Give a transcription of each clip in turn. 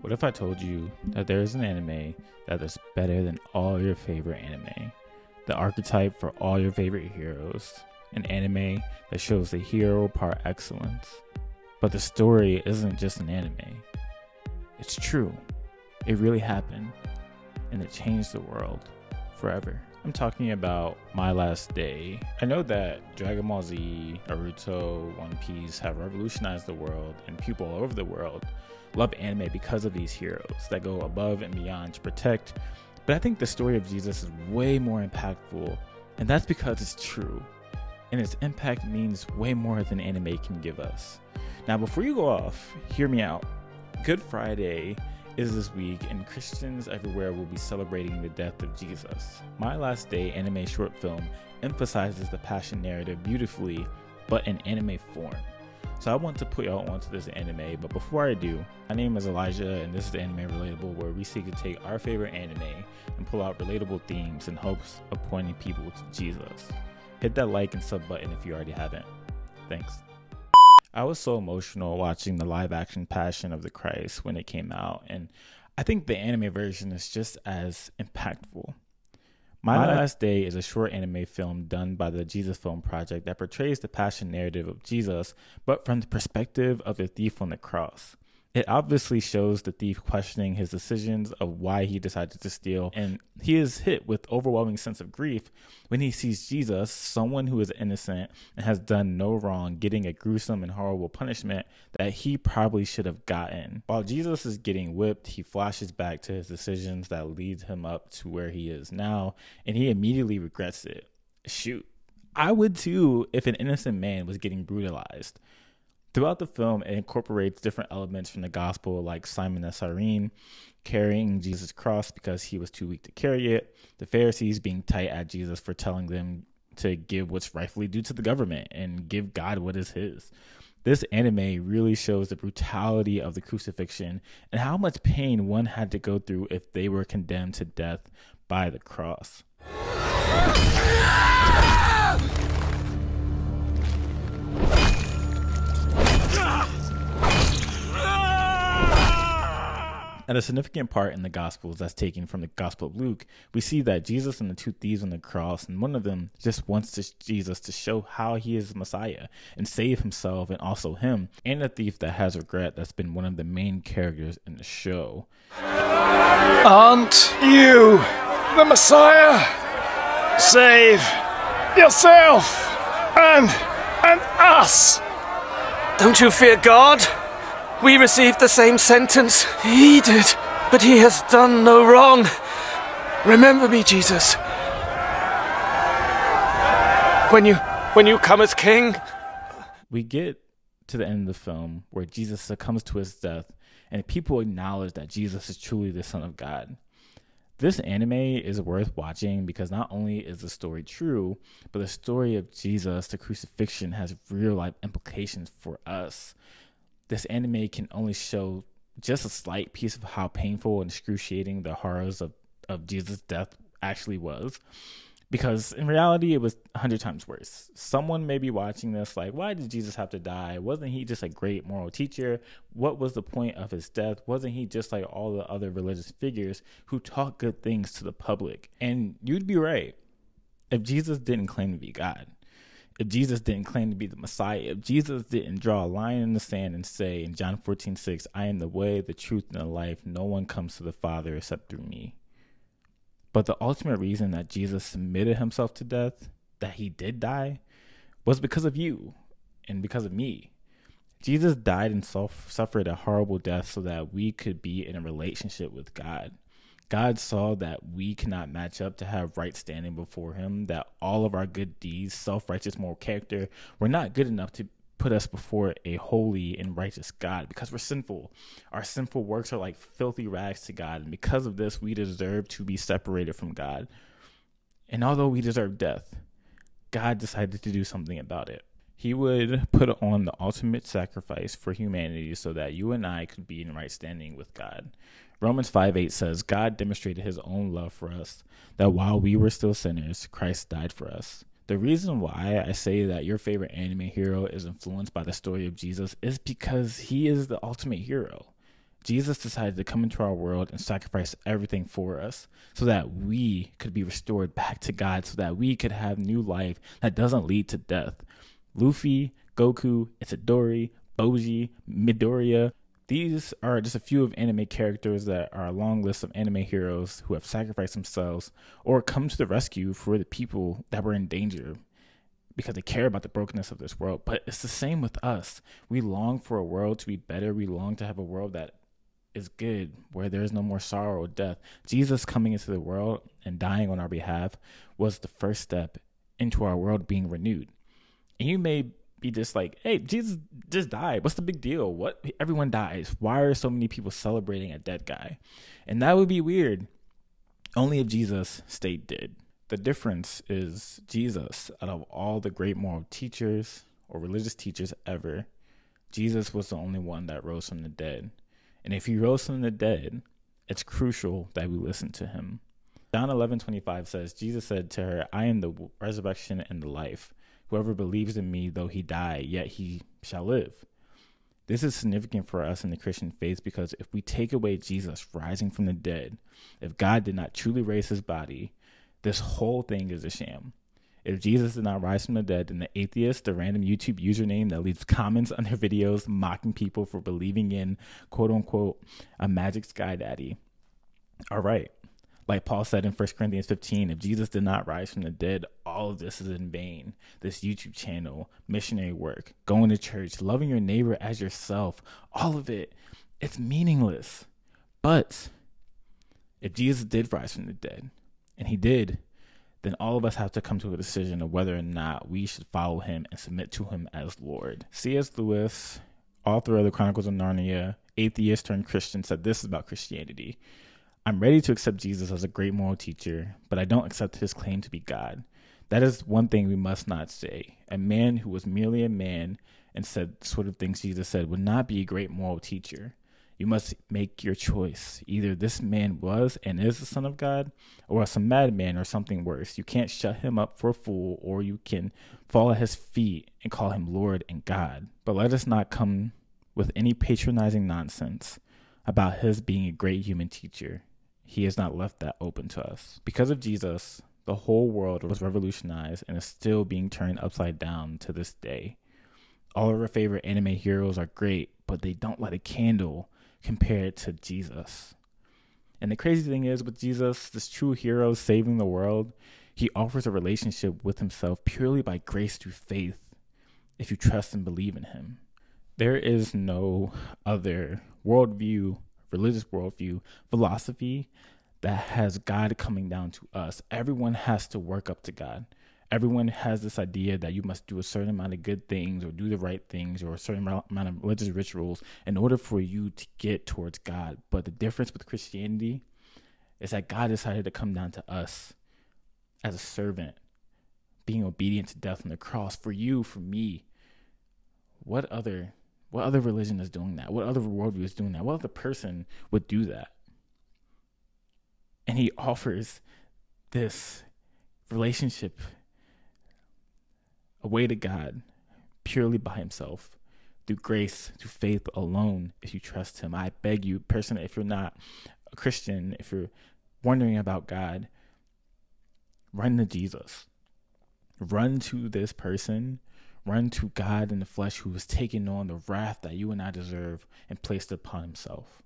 What if I told you that there is an anime that is better than all your favorite anime? The archetype for all your favorite heroes. An anime that shows the hero par excellence. But the story isn't just an anime. It's true. It really happened. And it changed the world forever. I'm talking about My Last Day. I know that Dragon Ball Z, Naruto, One Piece have revolutionized the world, and people all over the world love anime because of these heroes that go above and beyond to protect. But I think the story of Jesus is way more impactful, and that's because it's true. And its impact means way more than anime can give us. Now, before you go off, hear me out. Good Friday is this week, and Christians everywhere will be celebrating the death of Jesus. My Last Day anime short film emphasizes the passion narrative beautifully, but in anime form. So I want to put y'all onto this anime, but before I do, my name is Elijah, and this is the Anime Relatable, where we seek to take our favorite anime and pull out relatable themes in hopes of pointing people to Jesus. Hit that like and sub button if you already haven't. Thanks. I was so emotional watching the live action Passion of the Christ when it came out, and I think the anime version is just as impactful. My Last Day is a short anime film done by the Jesus Film Project that portrays the passion narrative of Jesus, but from the perspective of the thief on the cross. It obviously shows the thief questioning his decisions of why he decided to steal, and he is hit with overwhelming sense of grief when he sees Jesus, someone who is innocent and has done no wrong, getting a gruesome and horrible punishment that he probably should have gotten. While Jesus is getting whipped, he flashes back to his decisions that lead him up to where he is now, and he immediately regrets it. Shoot, I would too if an innocent man was getting brutalized. Throughout the film, it incorporates different elements from the gospel, like Simon of Cyrene carrying Jesus' cross because he was too weak to carry it, the Pharisees being tight at Jesus for telling them to give what's rightfully due to the government and give God what is his. This anime really shows the brutality of the crucifixion and how much pain one had to go through if they were condemned to death by the cross. And a significant part in the Gospels that's taken from the Gospel of Luke, we see that Jesus and the two thieves on the cross, and one of them just wants Jesus to show how he is Messiah and save himself and also him, and the thief that has regret that's been one of the main characters in the show. Aren't you the Messiah? Save yourself and us! Don't you fear God? We received the same sentence he did, but he has done no wrong. Remember me, Jesus. When you come as king. We get to the end of the film where Jesus succumbs to his death, and people acknowledge that Jesus is truly the Son of God. This anime is worth watching because not only is the story true, but the story of Jesus, the crucifixion, has real-life implications for us. This anime can only show just a slight piece of how painful and excruciating the horrors of Jesus' death actually was. Because in reality, it was 100 times worse. Someone may be watching this like, why did Jesus have to die? Wasn't he just a great moral teacher? What was the point of his death? Wasn't he just like all the other religious figures who taught good things to the public? And you'd be right. If Jesus didn't claim to be God, if Jesus didn't claim to be the Messiah, if Jesus didn't draw a line in the sand and say in John 14:6, I am the way, the truth, and the life, no one comes to the Father except through me. But the ultimate reason that Jesus submitted himself to death, that he did die, was because of you and because of me. Jesus died and suffered a horrible death so that we could be in a relationship with God. God saw that we cannot match up to have right standing before him, that all of our good deeds, self-righteous moral character, were not good enough to put us before a holy and righteous God because we're sinful. Our sinful works are like filthy rags to God, and because of this, we deserve to be separated from God. And although we deserve death, God decided to do something about it. He would put on the ultimate sacrifice for humanity so that you and I could be in right standing with God. Romans 5:8 says, God demonstrated his own love for us, that while we were still sinners, Christ died for us. The reason why I say that your favorite anime hero is influenced by the story of Jesus is because he is the ultimate hero. Jesus decided to come into our world and sacrifice everything for us so that we could be restored back to God, so that we could have new life that doesn't lead to death. Luffy, Goku, Itadori, Boji, Midoriya, these are just a few of anime characters that are a long list of anime heroes who have sacrificed themselves or come to the rescue for the people that were in danger because they care about the brokenness of this world. But it's the same with us. We long for a world to be better. We long to have a world that is good, where there is no more sorrow or death. Jesus coming into the world and dying on our behalf was the first step into our world being renewed. And you may be just like, hey, Jesus just died. What's the big deal? What? Everyone dies. Why are so many people celebrating a dead guy? And that would be weird only if Jesus stayed dead. The difference is Jesus, out of all the great moral teachers or religious teachers ever, Jesus was the only one that rose from the dead. And if he rose from the dead, it's crucial that we listen to him. John 11:25 says, Jesus said to her, I am the resurrection and the life. Whoever believes in me, though he die, yet he shall live. This is significant for us in the Christian faith because if we take away Jesus rising from the dead, if God did not truly raise his body, this whole thing is a sham. If Jesus did not rise from the dead, then the atheist, the random YouTube username that leaves comments on their videos mocking people for believing in, quote unquote, a magic sky daddy, are right. Like Paul said in 1 Corinthians 15, if Jesus did not rise from the dead, all of this is in vain. This YouTube channel, missionary work, going to church, loving your neighbor as yourself, all of it, it's meaningless. But if Jesus did rise from the dead, and he did, then all of us have to come to a decision of whether or not we should follow him and submit to him as Lord. C.S. Lewis, author of the Chronicles of Narnia, atheist turned Christian, said this about Christianity. I'm ready to accept Jesus as a great moral teacher, but I don't accept his claim to be God. That is one thing we must not say. A man who was merely a man and said the sort of things Jesus said would not be a great moral teacher. You must make your choice. Either this man was and is the Son of God, or else a madman or something worse. You can't shut him up for a fool, or you can fall at his feet and call him Lord and God. But let us not come with any patronizing nonsense about his being a great human teacher. He has not left that open to us. Because of Jesus, the whole world was revolutionized and is still being turned upside down to this day. All of our favorite anime heroes are great, but they don't light a candle compared to Jesus. And the crazy thing is, with Jesus, this true hero saving the world, he offers a relationship with himself purely by grace through faith if you trust and believe in him. There is no other worldview, religious worldview, philosophy that has God coming down to us. Everyone has to work up to God. Everyone has this idea that you must do a certain amount of good things or do the right things or a certain amount of religious rituals in order for you to get towards God. But the difference with Christianity is that God decided to come down to us as a servant, being obedient to death on the cross for you, for me. What other religion is doing that? What other worldview is doing that? What other person would do that? And he offers this relationship, a way to God, purely by himself, through grace, through faith alone, if you trust him. I beg you, person, if you're not a Christian, if you're wondering about God, run to Jesus. Run to this person. Run to God in the flesh, who has taken on the wrath that you and I deserve and placed it upon himself.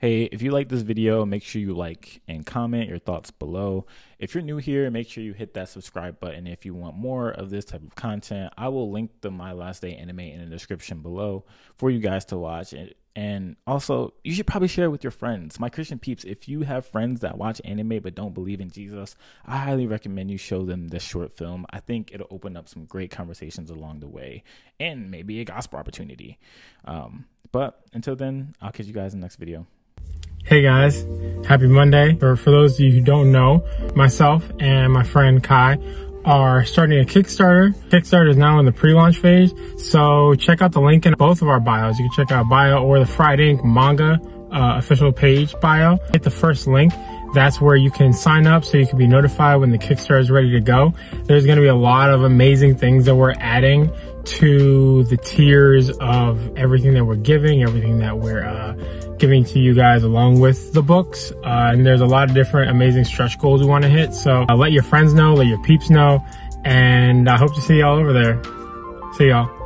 Hey, if you like this video, make sure you like and comment your thoughts below. If you're new here, make sure you hit that subscribe button. If you want more of this type of content, I will link the My Last Day anime in the description below for you guys to watch. And also, you should probably share it with your friends. My Christian peeps, if you have friends that watch anime but don't believe in Jesus, I highly recommend you show them this short film. I think it'll open up some great conversations along the way and maybe a gospel opportunity. But until then, I'll catch you guys in the next video. Hey guys, happy Monday. For those of you who don't know, myself and my friend Kai are starting a Kickstarter. Kickstarter is now in the pre-launch phase, so check out the link in both of our bios. You can check out bio or the Fried Ink manga official page bio. Hit the first link. That's where you can sign up so you can be notified when the Kickstarter is ready to go. There's going to be a lot of amazing things that we're adding to the tiers of everything that we're giving, everything that we're giving to you guys along with the books. And there's a lot of different amazing stretch goals we want to hit. So let your friends know, let your peeps know, and I hope to see y'all over there. See y'all.